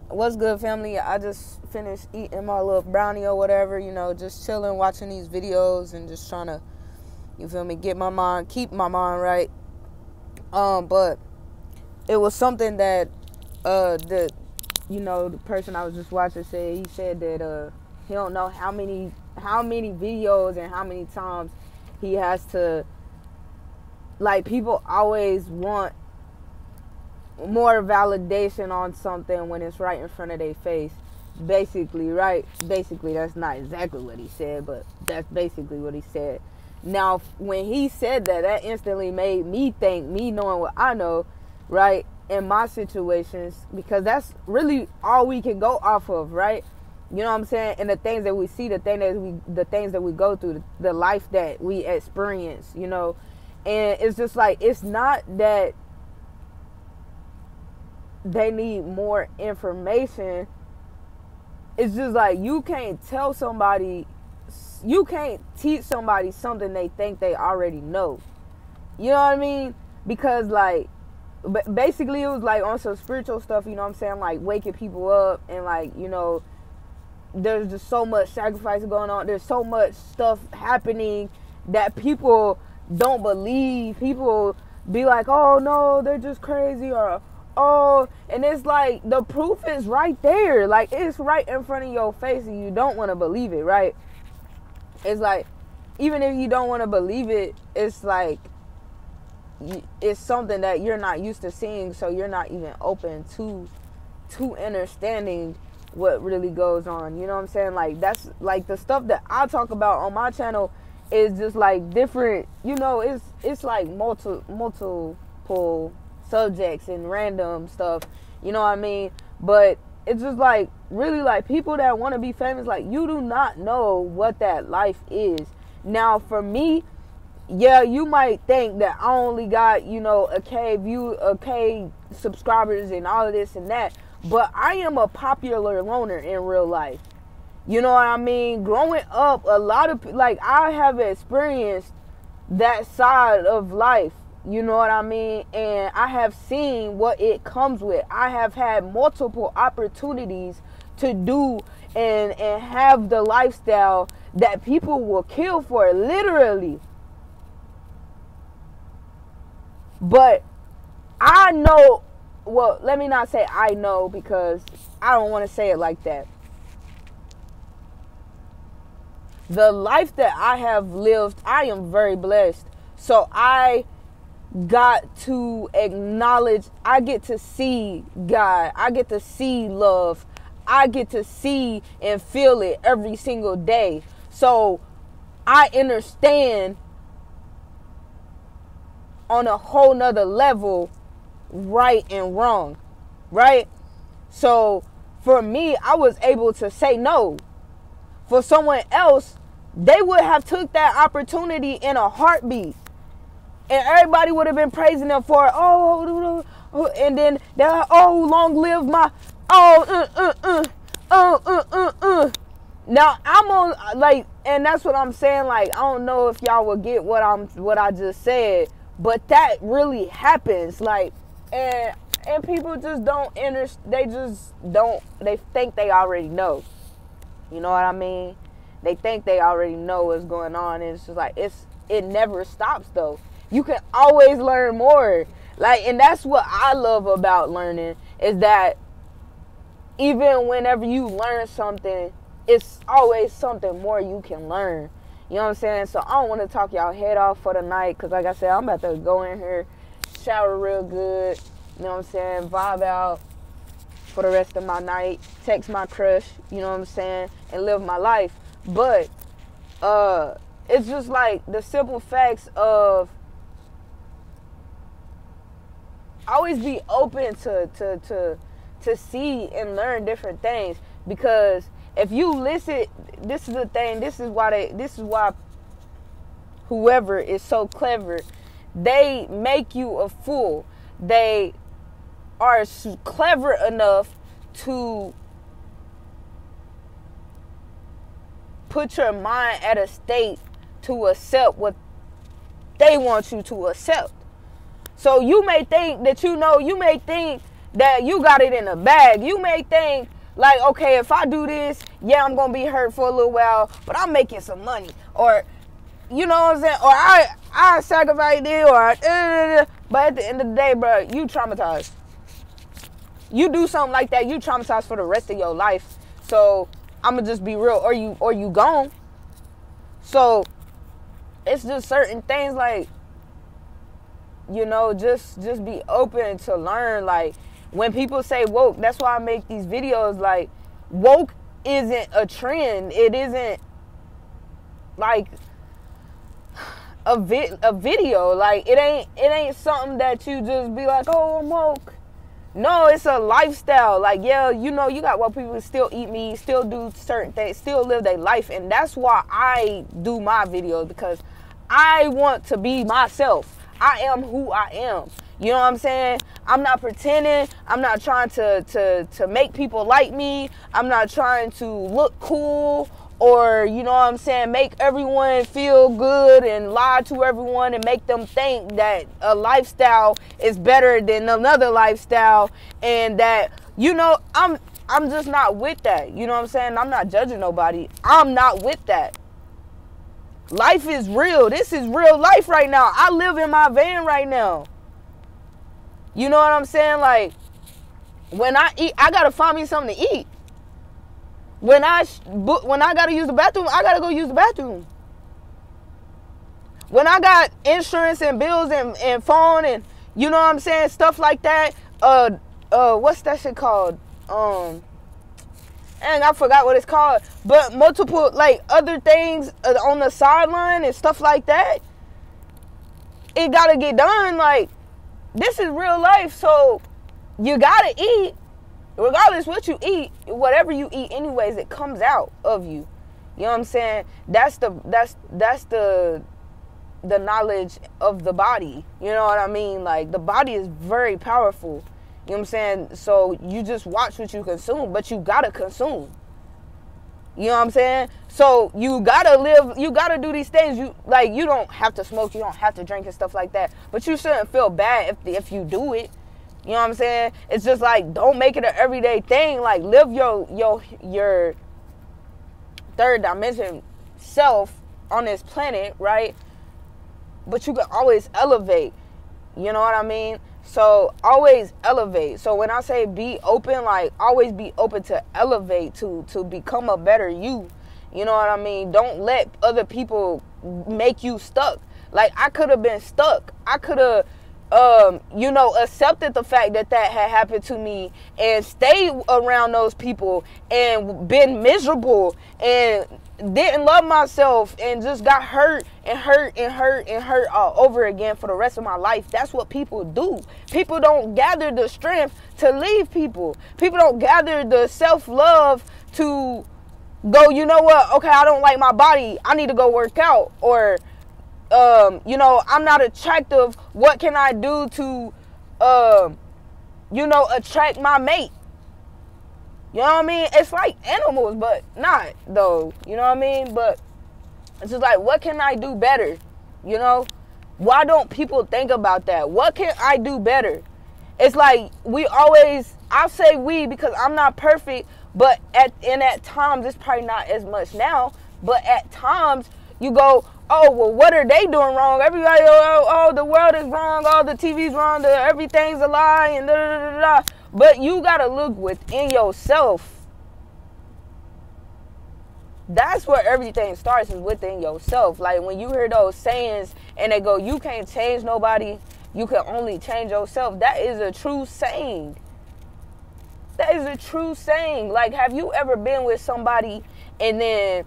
What's good, family? I just finished eating my little brownie or whatever, just chilling, watching these videos and just trying to, you feel me, keep my mind right. But it was something that the person I was just watching said. He said that he don't know how many videos and how many times he has to, like, people always want more validation on something when it's right in front of their face. Basically, right? Basically, that's not exactly what he said, but that's basically what he said. Now, when he said that, that instantly made me think, me knowing what I know, right, in my situations, because that's really all we can go off of, right? You know what I'm saying? And the things that we see, the things that we go through, the life that we experience, and it's just like, it's not that they need more information. It's just like, you can't teach somebody something they think they already know. You know what I mean? Because, like, basically it was like on some spiritual stuff, you know what I'm saying? Like waking people up and, like, there's just so much sacrifice going on. There's so much stuff happening that people don't believe. People be like, oh no, they're just crazy, or oh, and it's like, the proof is right there. Like, it's right in front of your face and you don't want to believe it, right? It's like, even if you don't want to believe it, it's like, it's something that you're not used to seeing, so you're not even open to understanding what really goes on. You know what I'm saying? Like, that's like the stuff that I talk about on my channel is just like different, it's like multiple subjects and random stuff, you know what I mean? But it's just like, really, like, people that want to be famous, like, you do not know what that life is. Now, for me, yeah, you might think that I only got, a K subscribers and all of this and that, but I am a popular loner in real life. You know what I mean? Growing up, a lot of, like, I have experienced that side of life. You know what I mean? And I have seen what it comes with. I have had multiple opportunities to do and have the lifestyle that people will kill for, literally. But I know, well, let me not say I know, because I don't want to say it like that. The life that I have lived, I am very blessed. So I got to acknowledge, I get to see God, I get to see love, I get to see and feel it every single day. So I understand on a whole nother level right and wrong, right? So for me, I was able to say no. For someone else, they would have took that opportunity in a heartbeat. And everybody would have been praising them for it. And then they're like, oh, long live my, Now, I'm on, like, and that's what I'm saying. Like, I don't know if y'all will get what I just said, but that really happens. Like, and people just don't they think they already know. You know what I mean? They think they already know what's going on. And it's just like, it never stops, though. You can always learn more. Like, and that's what I love about learning, is that even whenever you learn something, it's always something more you can learn. You know what I'm saying? So I don't want to talk y'all head off for the night, because like I said, I'm about to go in here, shower real good, you know what I'm saying, vibe out for the rest of my night, text my crush, you know what I'm saying, and live my life. But it's just like the simple facts of always be open to see and learn different things, because if you listen, this is the thing, this is why whoever is so clever, they make you a fool. They are clever enough to put your mind at a state to accept what they want you to accept. So you may think that you may think that you got it in the bag. You may think, like, okay, if I do this, yeah, I'm going to be hurt for a little while, but I'm making some money. Or, you know what I'm saying? Or I sacrifice it, or, but at the end of the day, bro, you traumatized. You do something like that, you traumatized for the rest of your life. So, I'm going to just be real. Or you gone. So, it's just certain things, like, you know, just be open to learn. Like, when people say woke, that's why I make these videos. Like, woke isn't a trend. It isn't like a video. Like, it ain't something that you just be like, oh, I'm woke. No, it's a lifestyle. Like, yeah, you know, you got woke people who still eat meat, still do certain things, still live their life. And that's why I do my videos, because I want to be myself. I am who I am. You know what I'm saying? I'm not pretending. I'm not trying to make people like me. I'm not trying to look cool, or, you know what I'm saying, make everyone feel good and lie to everyone and make them think that a lifestyle is better than another lifestyle, and that, you know, I'm just not with that. You know what I'm saying? I'm not judging nobody. I'm not with that. Life is real. This is real life right now. I live in my van right now. You know what I'm saying? Like, when I eat, I gotta find me something to eat. When I gotta use the bathroom, I gotta go use the bathroom. When I got insurance and bills and phone and, you know what I'm saying, stuff like that. What's that shit called? And I forgot what it's called. But multiple, like, other things on the sideline and stuff like that. It gotta get done. Like, this is real life, so you gotta eat. Regardless what you eat, whatever you eat anyways, it comes out of you. You know what I'm saying? That's the knowledge of the body. You know what I mean? Like, the body is very powerful. You know what I'm saying? So you just watch what you consume, but you gotta consume. You know what I'm saying? So you gotta live, you gotta do these things. You don't have to smoke, you don't have to drink and stuff like that. But you shouldn't feel bad if you do it. You know what I'm saying? It's just like, don't make it an everyday thing. Like, live your third dimension self on this planet, right? But you can always elevate. You know what I mean? So always elevate. So when I say be open, like, always be open to elevate, to become a better you. You know what I mean? Don't let other people make you stuck. Like, I could have been stuck. I could have you know, accepted the fact that had happened to me and stayed around those people and been miserable and didn't love myself and just got hurt all over again for the rest of my life. That's what people do. People don't gather the strength to leave people. People don't gather the self-love to go, you know what, okay, I don't like my body, I need to go work out. Or you know, I'm not attractive. What can I do to, you know, attract my mate? You know what I mean? It's like animals, but not, though. You know what I mean? But it's just like, what can I do better? You know? Why don't people think about that? What can I do better? It's like, I say we because I'm not perfect, but at times, it's probably not as much now, but at times, you go, oh, well, what are they doing wrong? Everybody, oh, the world is wrong, all the TV's wrong, everything's a lie, and da-da-da-da-da. But you got to look within yourself. That's where everything starts, is within yourself. Like, when you hear those sayings and they go, you can't change nobody, you can only change yourself. That is a true saying. That is a true saying. Like, have you ever been with somebody and then,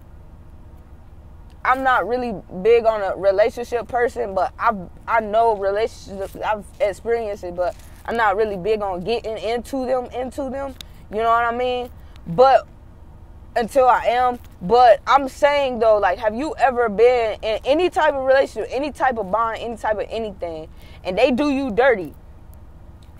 I'm not really big on a relationship person, but I know relationships, I've experienced it, but I'm not really big on getting into them. You know what I mean? But until I am. But I'm saying, though, like, have you ever been in any type of relationship, any type of bond, any type of anything, and they do you dirty,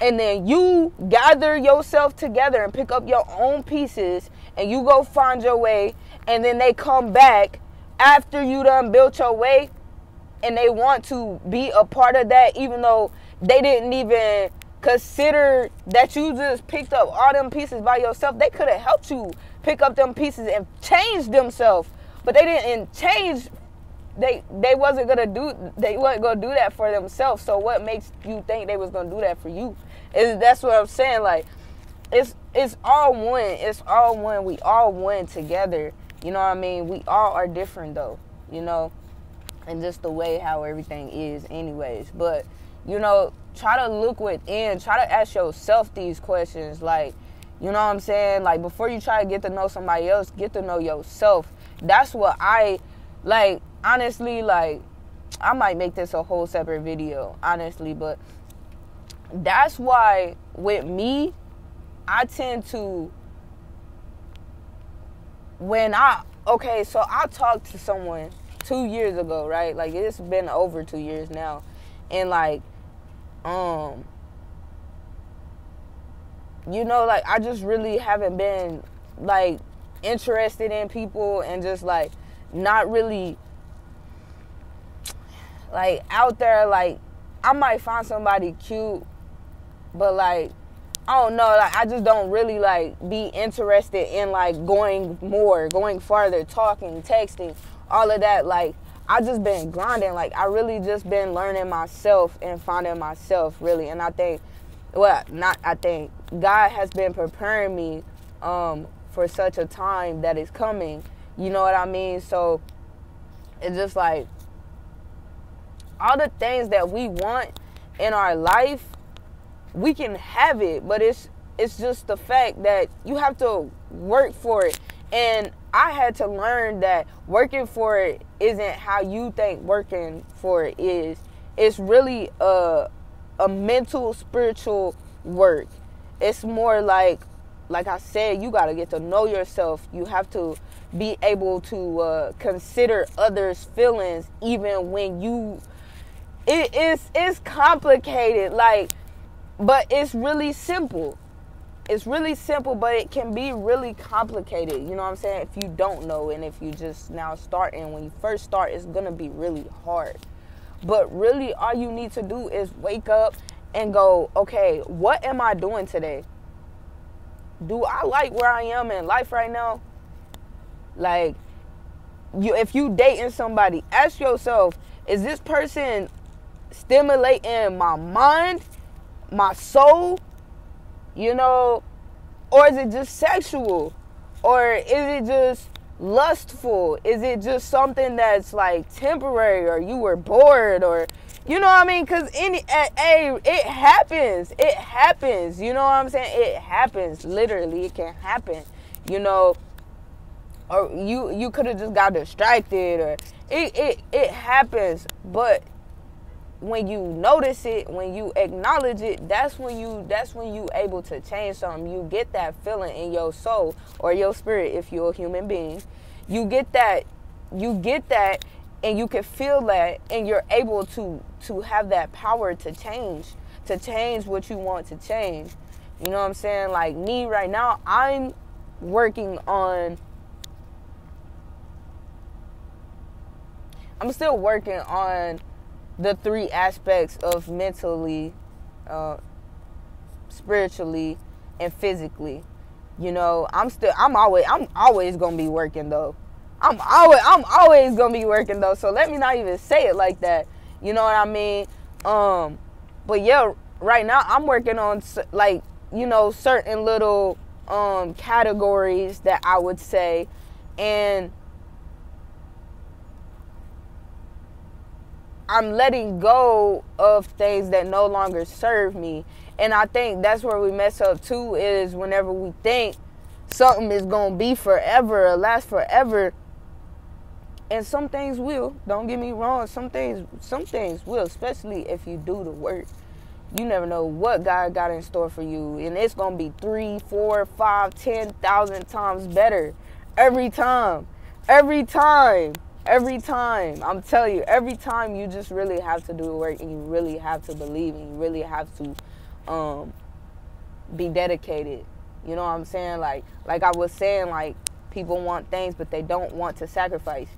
and then you gather yourself together and pick up your own pieces and you go find your way, and then they come back after you done built your way, and they want to be a part of that, even though they didn't even consider that you just picked up all them pieces by yourself. They could have helped you pick up them pieces and change themselves, but they didn't change. They wasn't gonna do that for themselves. So what makes you think they was gonna do that for you? That's what I'm saying. Like, it's all one. It's all one. We all one together. You know what I mean? We all are different though, you know, and just the way how everything is anyways. But, you know, try to look within. Try to ask yourself these questions. Like, you know what I'm saying? Like, before you try to get to know somebody else, get to know yourself. That's what I, like, honestly, like, I might make this a whole separate video, honestly, but that's why with me, I tend to, so I talked to someone 2 years ago, right? Like, it's been over 2 years now. And, like, you know, like, I just really haven't been, like, interested in people and just, like, not really, like, out there. Like, I might find somebody cute, but, like, I don't know, like, I just don't really, like, be interested in, like, going farther, talking, texting, all of that. Like, I just been grinding. Like, I really just been learning myself and finding myself, really. And I think, God has been preparing me for such a time that is coming. You know what I mean? So, it's just, like, all the things that we want in our life, we can have it, but it's just the fact that you have to work for it. And I had to learn that working for it isn't how you think working for it is. It's really a mental, spiritual work. It's more like I said, you got to get to know yourself. You have to be able to consider others' feelings, even when it's complicated, like, but it's really simple. It's really simple, but it can be really complicated. You know what I'm saying? If you don't know, and if you just now starting, when you first start, it's going to be really hard. But really, all you need to do is wake up and go, okay, what am I doing today? Do I like where I am in life right now? Like, if you dating somebody, ask yourself, is this person stimulating my mind, my soul, you know, or is it just sexual, or is it just lustful? Is it just something that's like temporary, or you were bored, or, you know what I mean? Because it happens, you know what I'm saying? It happens, literally, it can happen, you know, or you could have just got distracted, or it happens. But when you notice it, when you acknowledge it, that's when you able to change something. You get that feeling in your soul or your spirit if you're a human being. You get that, and you can feel that, and you're able to have that power to change what you want to change. You know what I'm saying? Like me right now, I'm still working on the 3 aspects of mentally, spiritually, and physically. You know, I'm always gonna be working though. I'm always gonna be working though. So let me not even say it like that. You know what I mean? But yeah, right now I'm working on, like, you know, certain little categories that I would say, and I'm letting go of things that no longer serve me. And I think that's where we mess up too, is whenever we think something is going to be forever or last forever. And some things will, don't get me wrong, some things will, especially if you do the work. You never know what God got in store for you, and it's going to be 3, 4, 5, 10,000 times better every time. I'm telling you, every time. You just really have to do the work, and you really have to believe, and you really have to be dedicated. You know what I'm saying? Like I was saying, like, people want things, but they don't want to sacrifice.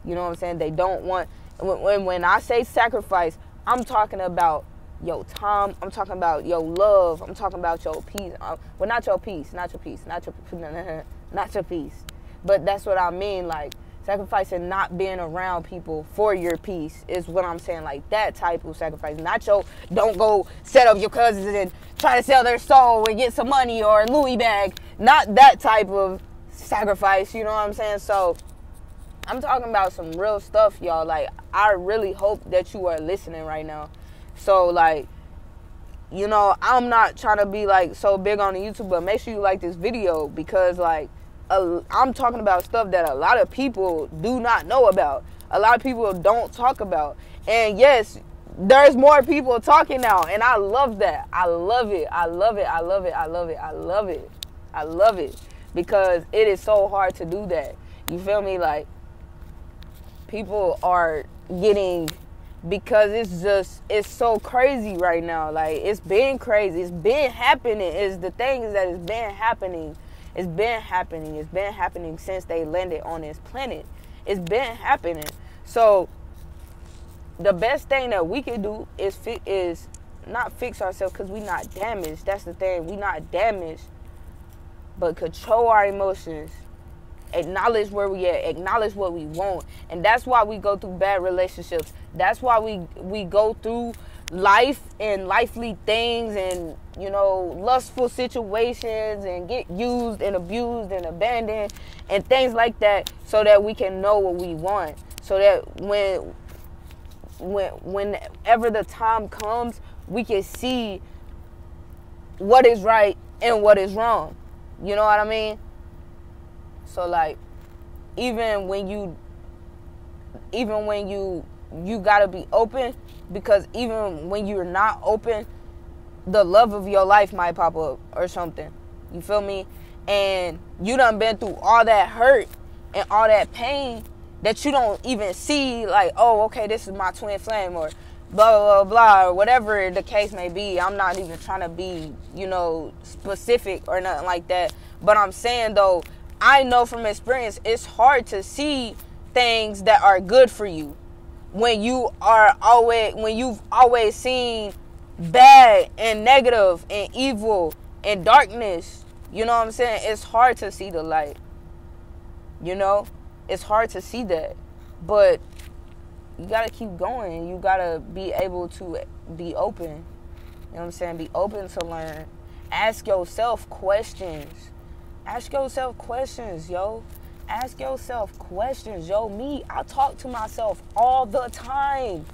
You know what I'm saying? They don't want, when I say sacrifice, I'm talking about your time. I'm talking about your love. I'm talking about your peace. Well, not your peace, not your peace, not your peace. But that's what I mean. Like, sacrificing not being around people for your peace is what I'm saying. Like, that type of sacrifice. Not your, don't go set up your cousins and try to sell their soul and get some money or a Louis bag. Not that type of sacrifice, you know what I'm saying? So, I'm talking about some real stuff, y'all. Like, I really hope that you are listening right now. So, like, you know, I'm not trying to be, like, so big on the YouTube, but make sure you like this video because, like, I'm talking about stuff that a lot of people do not know about. A lot of people don't talk about. And yes, there's more people talking now. And I love that. I love it. I love it. I love it. I love it. I love it. I love it. Because it is so hard to do that. You feel me? Like, people are getting, because it's so crazy right now. Like, it's been crazy. It's been happening. It's the things that has been happening. It's been happening. It's been happening since they landed on this planet. It's been happening. So the best thing that we can do is not fix ourselves because we not damaged. That's the thing. We not damaged. But control our emotions. Acknowledge where we at. Acknowledge what we want. And that's why we go through bad relationships. That's why we go through life and lively things and, you know, lustful situations and get used and abused and abandoned and things like that, so that we can know what we want, so that whenever the time comes, we can see what is right and what is wrong. You know what I mean? So, like, even when you gotta be open, because even when you're not open, the love of your life might pop up or something. You feel me? And you done been through all that hurt and all that pain that you don't even see, like, oh, okay, this is my twin flame, or blah, blah, blah, or whatever the case may be. I'm not even trying to be, you know, specific or nothing like that. But I'm saying, though, I know from experience, it's hard to see things that are good for you when you've always seen bad and negative and evil and darkness. You know what I'm saying? It's hard to see the light. You know? It's hard to see that. But you gotta keep going. You gotta be able to be open. You know what I'm saying? Be open to learn. Ask yourself questions. Ask yourself questions, yo. Ask yourself questions, yo. Me, I talk to myself all the time.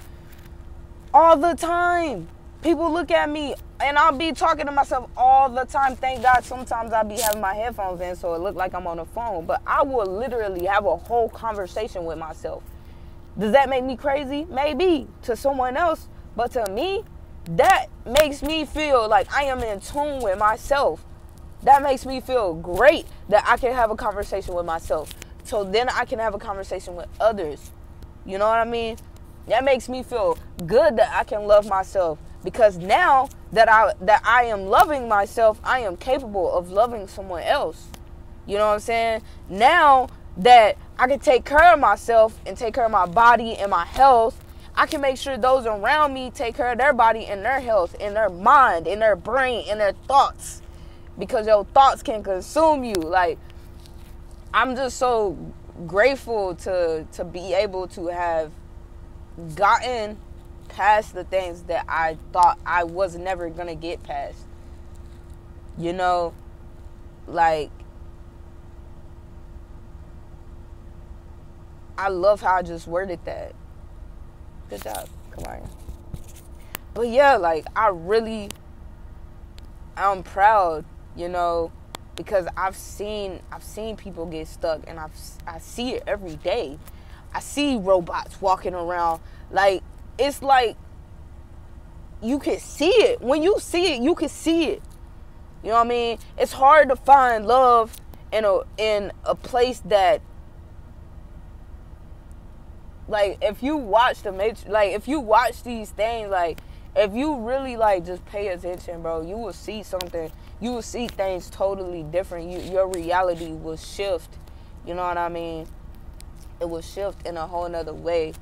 All the time. People look at me and I'll be talking to myself all the time. Thank God sometimes I'll be having my headphones in so it look like I'm on the phone. But I will literally have a whole conversation with myself. Does that make me crazy? Maybe to someone else. But to me, that makes me feel like I am in tune with myself. That makes me feel great that I can have a conversation with myself. So then I can have a conversation with others. You know what I mean? That makes me feel good that I can love myself. Because now that I am loving myself, I am capable of loving someone else. You know what I'm saying? Now that I can take care of myself and take care of my body and my health, I can make sure those around me take care of their body and their health and their mind and their brain and their thoughts. Because your thoughts can consume you. Like, I'm just so grateful to be able to have gotten past the things that I thought I was never going to get past. You know, like, I love how I just worded that. Good job. Come on. But yeah, like, I'm proud, you know, because I've seen people get stuck, and I see it every day. I see robots walking around. Like, it's like you can see it. When you see it, you can see it. You know what I mean? It's hard to find love in a place that, like, if you watch if you watch these things, like, if you really, like, just pay attention, bro, you will see something. You will see things totally different. Your reality will shift. You know what I mean? It will shift in a whole nother way,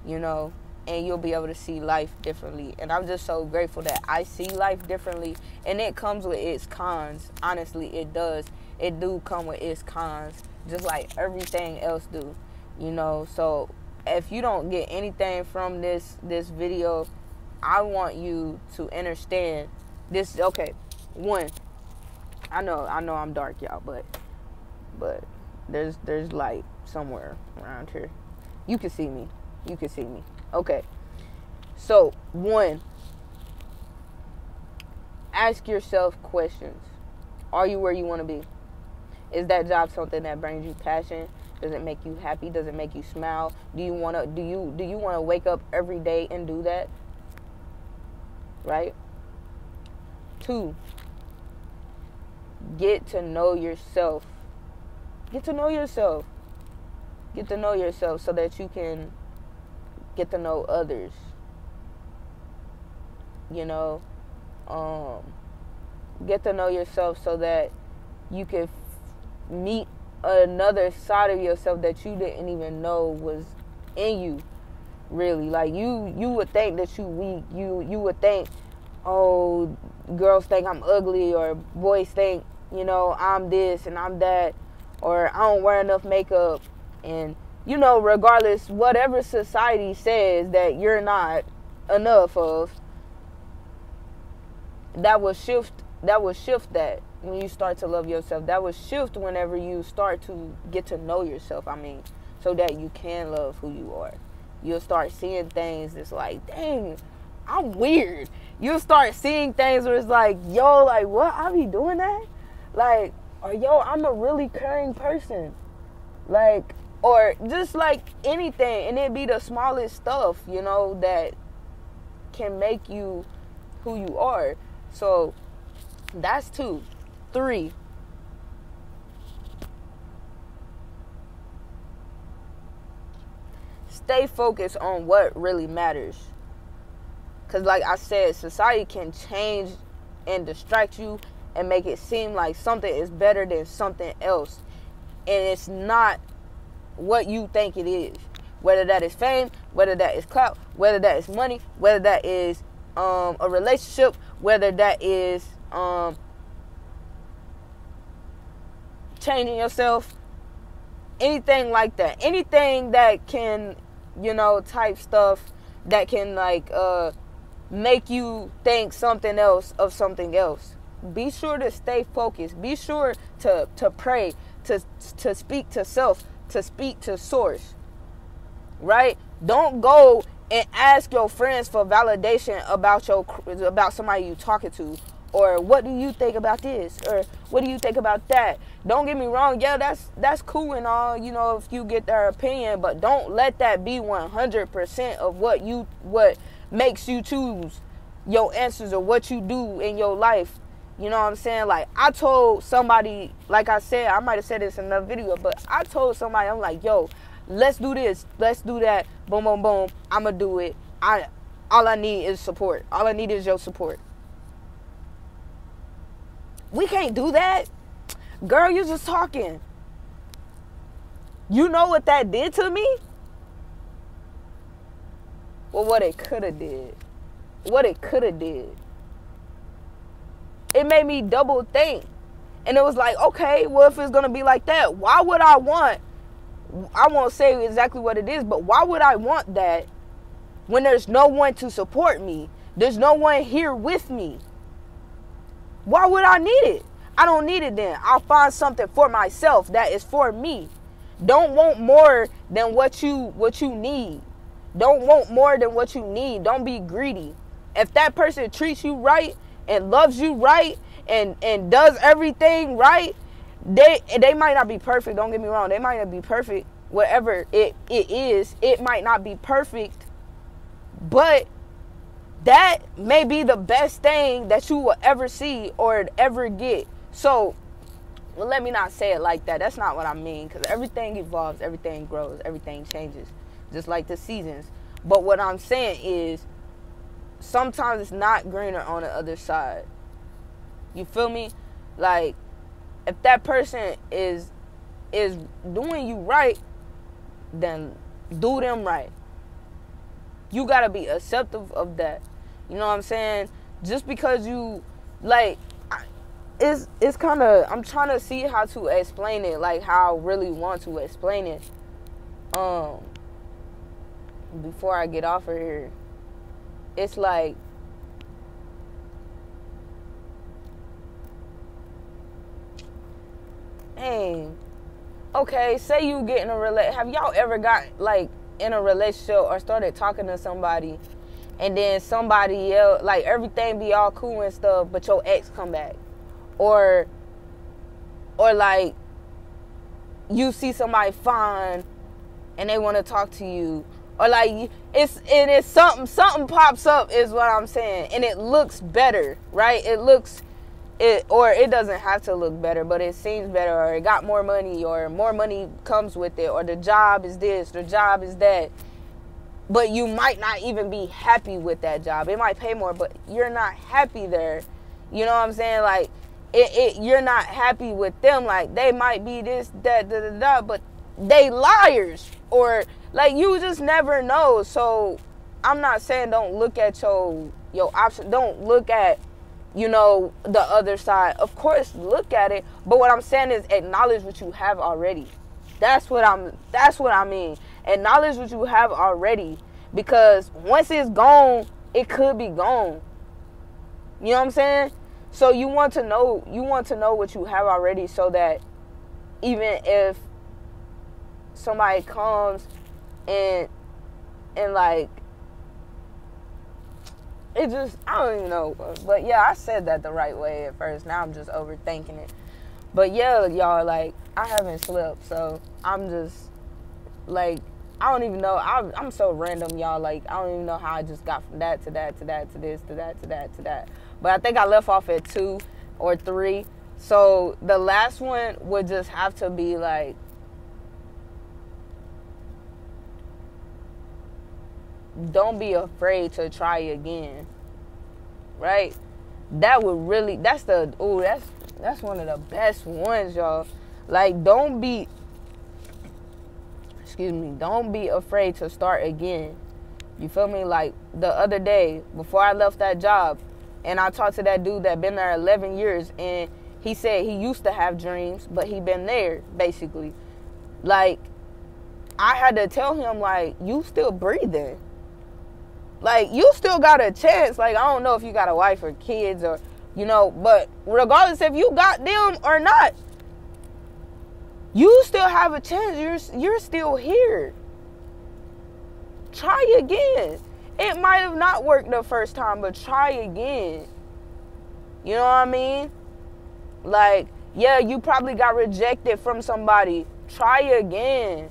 you know. and you'll be able to see life differently. And I'm just so grateful that I see life differently, and it comes with its cons. Honestly, it does. It do come with its cons, just like everything else do, you know. So if you don't get anything from this video, I want you to understand this. Okay, one, I know I'm dark, y'all, but there's light somewhere around here. You can see me. You can see me. Okay. So, one, ask yourself questions. Are you where you want to be? Is that job something that brings you passion? Does it make you happy? Does it make you smile? Do you want to wake up every day and do that? Right? 2, get to know yourself. Get to know yourself. Get to know yourself so that you can get to know others. You know, get to know yourself so that you can meet another side of yourself that you didn't even know was in you. Really, like you would think that you weak. You would think, oh, girls think I'm ugly, or boys think, you know, I'm this and I'm that, or I don't wear enough makeup. And, you know, regardless, whatever society says that you're not enough of, that will shift that when you start to love yourself. That will shift whenever you start to get to know yourself, so that you can love who you are. You'll start seeing things that's like, dang, I'm weird. You'll start seeing things where it's like, yo, like, what? I be doing that? Like, or yo, I'm a really caring person. Like, or just like anything. And it be the smallest stuff, you know, that can make you who you are. So that's 2. 3, stay focused on what really matters. Because like I said, society can change and distract you and make it seem like something is better than something else. And it's not what you think it is. Whether that is fame, whether that is clout, whether that is money, whether that is a relationship, whether that is changing yourself, anything like that. Anything that can, you know, type stuff that can like make you think something else of something else. Be sure to stay focused. Be sure to pray, to speak to self, to speak to source. Right? Don't go and ask your friends for validation about somebody you talking to, or what do you think about this, or what do you think about that. Don't get me wrong, yeah, that's cool and all, you know, if you get their opinion, but don't let that be 100% of what makes you choose your answers or what you do in your life. You know what I'm saying? Like, I told somebody, like I said, I might have said this in another video, but I told somebody, I'm like, yo, let's do this, let's do that, boom, boom, boom, I'ma do it. All I need is support. All I need is your support. We can't do that. Girl, you just talking. You know what that did to me? Well, what it could have did. What it could have did. It made me double think. And it was like, okay, well, if it's going to be like that, why would I won't say exactly what it is, but why would I want that when there's no one to support me? There's no one here with me. Why would I need it? I don't need it then. I'll find something for myself that is for me. Don't want more than what you need. Don't want more than what you need. Don't be greedy. If that person treats you right and loves you right and does everything right, they might not be perfect. Don't get me wrong. They might not be perfect. Whatever it is, it might not be perfect. But that may be the best thing that you will ever see or ever get. So, well, let me not say it like that. That's not what I mean, because everything evolves, everything grows, everything changes, just like the seasons. But what I'm saying is, sometimes it's not greener on the other side. You feel me? Like, if that person is doing you right, then do them right. you gotta be accepting of that. You know what I'm saying? Just because you, like, it's kind of, I'm trying to see how to explain it, like how I really want to explain it. Before I get off of here, it's like, dang, okay, say you get in a relationship. Have y'all ever got, like, in a relationship or started talking to somebody, and then somebody else, like, everything be all cool and stuff, but your ex come back? Or like, you see somebody fine and they want to talk to you, or like, it's something pops up, is what I'm saying, and it looks better, right? Or it doesn't have to look better, but it seems better, or it got more money, or more money comes with it, or the job is this, the job is that, but you might not even be happy with that job. It might pay more, but you're not happy there. You know what I'm saying? Like, you're not happy with them. Like, they might be this, that, da, da, da, but they liars, or like, you just never know. So I'm not saying don't look at your option. Don't look at, you know, the other side. Of course, look at it. But what I'm saying is acknowledge what you have already. That's what I mean. Acknowledge what you have already. Because once it's gone, it could be gone. You know what I'm saying? So you want to know what you have already, so that even if somebody comes and like, it just, I don't even know. But yeah, I said that the right way at first. Now I'm just overthinking it. But yeah, y'all, like, I haven't slept, so I'm just, like, I don't even know. I'm so random, y'all. Like, I don't even know how I just got from that to that to that to this to that to that to that. But I think I left off at 2 or 3. So the last one would just have to be like, don't be afraid to try again. Right? That would really, that's one of the best ones, y'all. Like, don't be afraid to start again. You feel me? Like, the other day, before I left that job, and I talked to that dude that been there 11 years, and he said he used to have dreams, but he been there, basically. Like, I had to tell him, like, you still breathing. Like, you still got a chance. Like, I don't know if you got a wife or kids, or, you know, but regardless if you got them or not, you still have a chance. You're still here. Try again. It might have not worked the first time, but try again. You know what I mean? Like, yeah, you probably got rejected from somebody. Try again.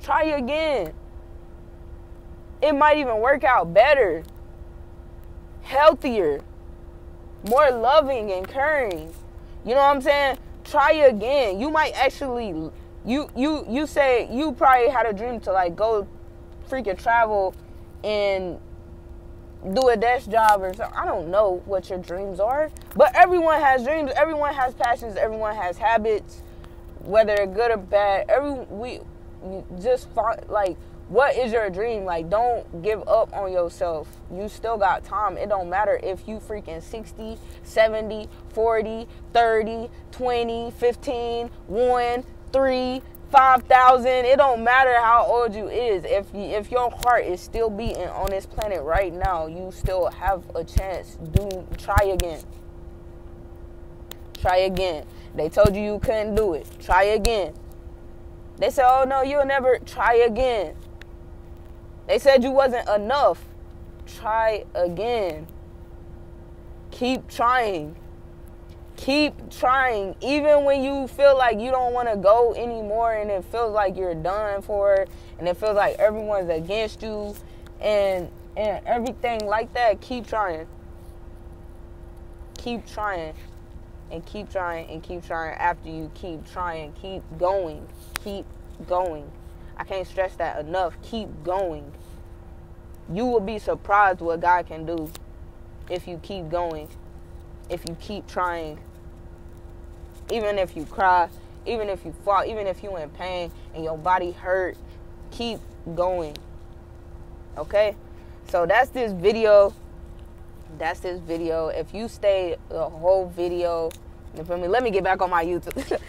Try again. It might even work out better, healthier, more loving and caring. You know what I'm saying? Try again. You might actually, you say you probably had a dream to, like, go freaking travel and do a desk job or something. I don't know what your dreams are, but everyone has dreams. Everyone has passions. Everyone has habits, whether they're good or bad. We just find, like, what is your dream? Like, don't give up on yourself. You still got time. It don't matter if you freaking 60, 70, 40, 30, 20, 15, 1, 3, 5,000. It don't matter how old you is. If your heart is still beating on this planet right now, you still have a chance. Try again. Try again. They told you couldn't do it. Try again. They said, oh no, you'll never. Try again. They said you wasn't enough. Try again. Keep trying. Keep trying. Even when you feel like you don't want to go anymore, and it feels like you're done for, and it feels like everyone's against you, and everything like that, keep trying. Keep trying. And keep trying and keep trying. After you keep trying, keep going. Keep going. I can't stress that enough. Keep going. You will be surprised what God can do if you keep going. If you keep trying. Even if you cry, even if you fall, even if you're in pain and your body hurt, keep going. Okay? So that's this video. If you stay the whole video, you feel me? Let me get back on my YouTube.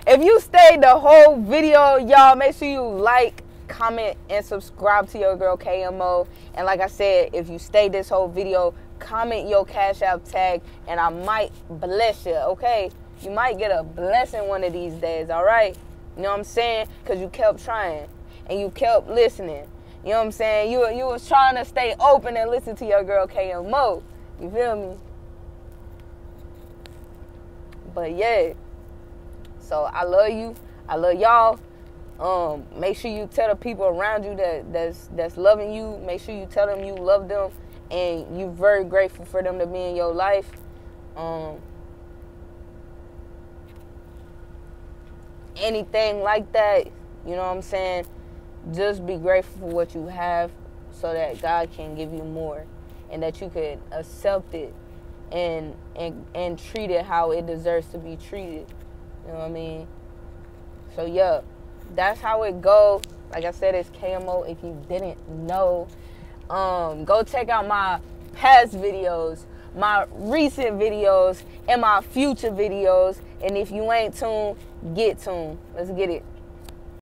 If you stayed the whole video, y'all, make sure you like, comment, and subscribe to your girl KMO. And like I said, if you stayed this whole video, comment your Cash App tag, and I might bless you, okay? You might get a blessing one of these days, all right? You know what I'm saying? Because you kept trying, and you kept listening. You know what I'm saying? You was trying to stay open and listen to your girl KMO. You feel me? But yeah. So I love you. I love y'all. Make sure you tell the people around you that's loving you. Make sure you tell them you love them and you're very grateful for them to be in your life. Anything like that, you know what I'm saying? Just be grateful for what you have so that God can give you more and that you could accept it and treat it how it deserves to be treated. You know what I mean? So yeah, that's how it goes. Like I said, it's KMO if you didn't know. Go check out my past videos, my recent videos, and my future videos. And if you ain't tuned, get tuned. Let's get it.